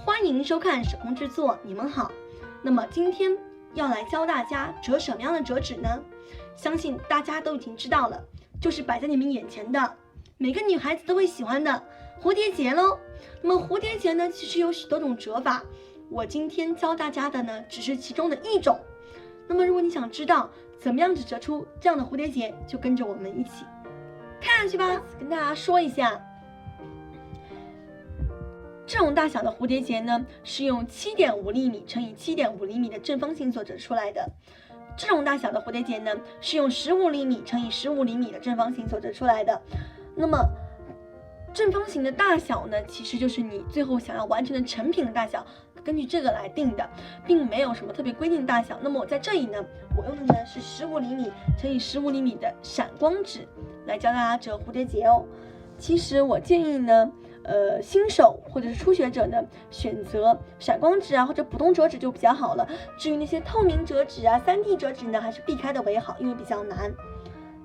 欢迎收看手工制作，你们好。那么今天要来教大家折什么样的折纸呢？相信大家都已经知道了，就是摆在你们眼前的每个女孩子都会喜欢的蝴蝶结咯。那么蝴蝶结呢，其实有许多种折法，我今天教大家的呢，只是其中的一种。那么如果你想知道怎么样子折出这样的蝴蝶结，就跟着我们一起看下去吧。跟大家说一下，这种大小的蝴蝶结呢，是用7.5厘米乘以7.5厘米的正方形所折出来的。这种大小的蝴蝶结呢，是用15厘米乘以15厘米的正方形所折出来的。那么正方形的大小呢，其实就是你最后想要完成的成品的大小，根据这个来定的，并没有什么特别规定的大小。那么我在这里呢，我用的呢是15厘米乘以15厘米的闪光纸来教大家折蝴蝶结哦。其实我建议呢，新手或者是初学者呢，选择闪光纸啊或者普通折纸就比较好了。至于那些透明折纸啊、3D 折纸呢，还是避开的为好，因为比较难。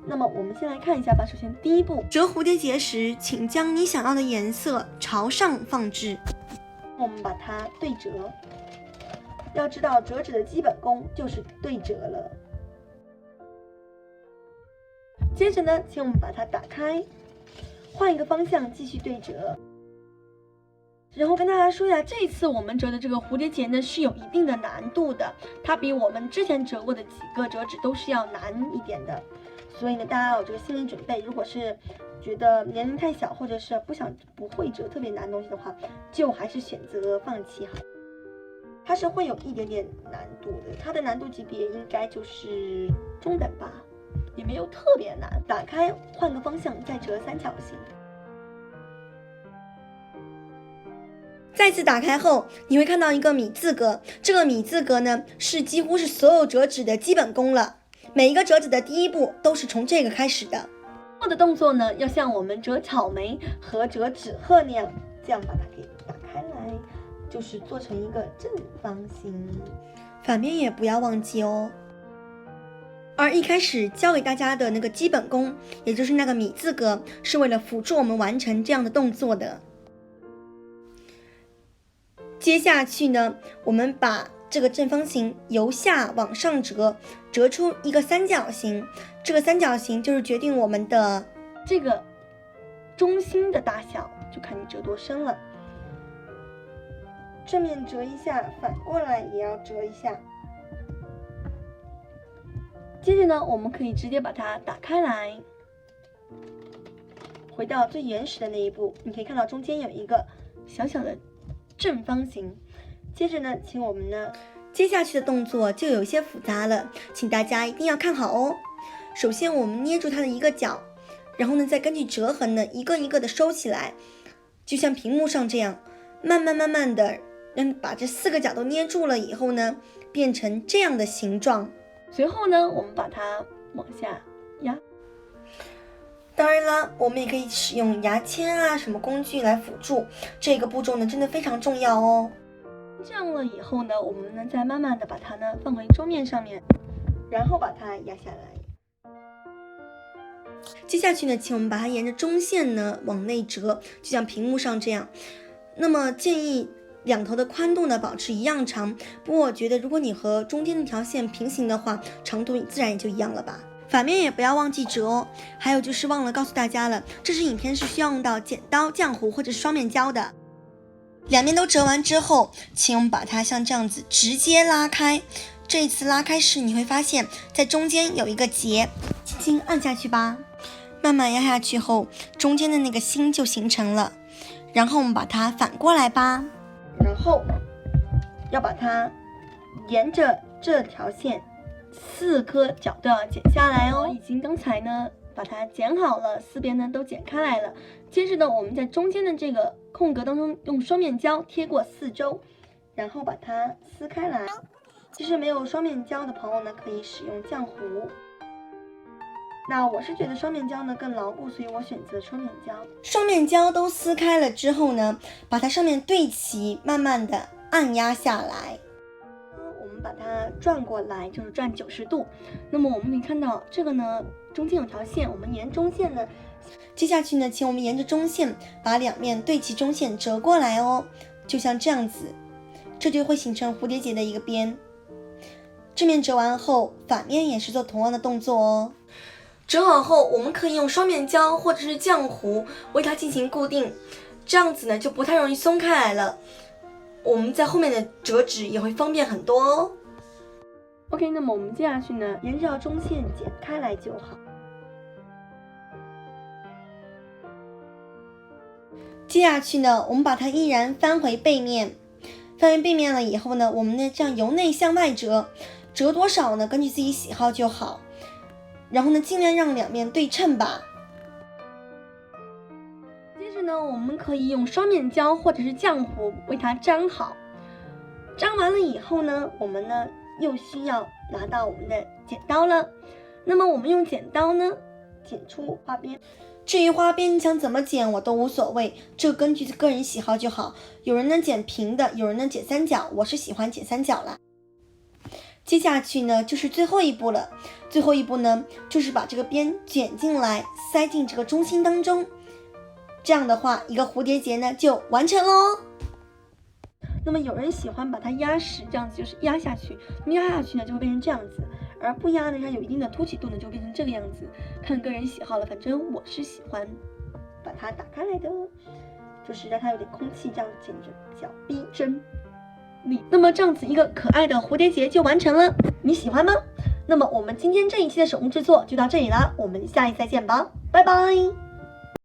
那么我们先来看一下吧。首先第一步，折蝴蝶结时，请将你想要的颜色朝上放置。我们把它对折。要知道折纸的基本功就是对折了。接着呢，请我们把它打开，换一个方向继续对折。然后跟大家说一下，这一次我们折的这个蝴蝶结呢，是有一定的难度的，它比我们之前折过的几个折纸都是要难一点的。所以呢，大家有这个心理准备。如果是觉得年龄太小，或者是不会折特别难的东西的话，就还是选择放弃好。它是会有一点点难度的，它的难度级别应该就是中等吧，也没有特别难。打开，换个方向，再折三角形。再次打开后，你会看到一个米字格，这个米字格呢，是几乎是所有折纸的基本功了。每一个折纸的第一步都是从这个开始的。做的动作呢，要像我们折草莓和折纸鹤那样，这样把它给打开来，就是做成一个正方形。反面也不要忘记哦。而一开始教给大家的那个基本功，也就是那个米字格，是为了辅助我们完成这样的动作的。接下去呢，我们把这个正方形由下往上折，折出一个三角形。这个三角形就是决定我们的这个中心的大小，就看你折多深了。正面折一下，反过来也要折一下。接着呢，我们可以直接把它打开来，回到最原始的那一步。你可以看到中间有一个小小的正方形。接着呢，请我们呢，接下去的动作就有一些复杂了，请大家一定要看好哦。首先我们捏住它的一个角，然后呢，再根据折痕呢，一个一个的收起来，就像屏幕上这样，慢慢的把这4个角都捏住了以后呢，变成这样的形状。随后呢，我们把它往下压。当然了，我们也可以使用牙签啊什么工具来辅助，这个步骤呢真的非常重要哦。这样了以后呢，我们呢再慢慢的把它呢放回桌面上面，然后把它压下来。接下去呢，请我们把它沿着中线呢往内折，就像屏幕上这样。那么建议两头的宽度呢保持一样长，不过我觉得如果你和中间那条线平行的话，长度自然也就一样了吧。反面也不要忘记折哦。还有就是忘了告诉大家了，这支影片是需要用到剪刀、浆糊或者是双面胶的。两面都折完之后，请我们把它像这样子直接拉开。这一次拉开时，你会发现在中间有一个结，轻轻按下去吧。慢慢压下去后，中间的那个心就形成了。然后我们把它反过来吧，然后要把它沿着这条线4颗角都要剪下来哦。已经刚才呢把它剪好了，4边呢都剪开来了。接着呢，我们在中间的这个空格当中用双面胶贴过4周，然后把它撕开来。其实没有双面胶的朋友呢，可以使用浆糊。那我是觉得双面胶呢更牢固，所以我选择双面胶。双面胶都撕开了之后呢，把它上面对齐，慢慢的按压下来。我们把它转过来，就是转90度。那么我们可以看到这个呢，中间有条线，我们沿中线呢，接下去呢，请我们沿着中线把两面对齐中线折过来哦。就像这样子，这就会形成蝴蝶结的一个边。正面折完后，反面也是做同样的动作哦。折好后，我们可以用双面胶或者是浆糊为它进行固定，这样子呢就不太容易松开来了。我们在后面的折纸也会方便很多哦。OK， 那么我们接下去呢，沿着中线剪开来就好。接下去呢，我们把它依然翻回背面，翻回背面了以后呢，我们呢这样由内向外折，折多少呢？根据自己喜好就好。然后呢，尽量让两面对称吧。接着呢，我们可以用双面胶或者是浆糊为它粘好。粘完了以后呢，我们呢又需要拿到我们的剪刀了。那么我们用剪刀呢，剪出花边。至于花边你想怎么剪我都无所谓，这根据个人喜好就好。有人呢剪平的，有人呢剪三角，我是喜欢剪三角啦。接下去呢就是最后一步了，最后一步呢就是把这个边卷进来，塞进这个中心当中，这样的话一个蝴蝶结呢就完成咯。那么有人喜欢把它压实，这样子就是压下去，那么压下去呢就会变成这样子，而不压呢它有一定的凸起度呢就变成这个样子，看个人喜好了。反正我是喜欢把它打开来的，就是让它有点空气，这样剪着比较逼真。那么这样子一个可爱的蝴蝶结就完成了，你喜欢吗？那么我们今天这一期的手工制作就到这里啦，我们下一期再见吧，拜拜。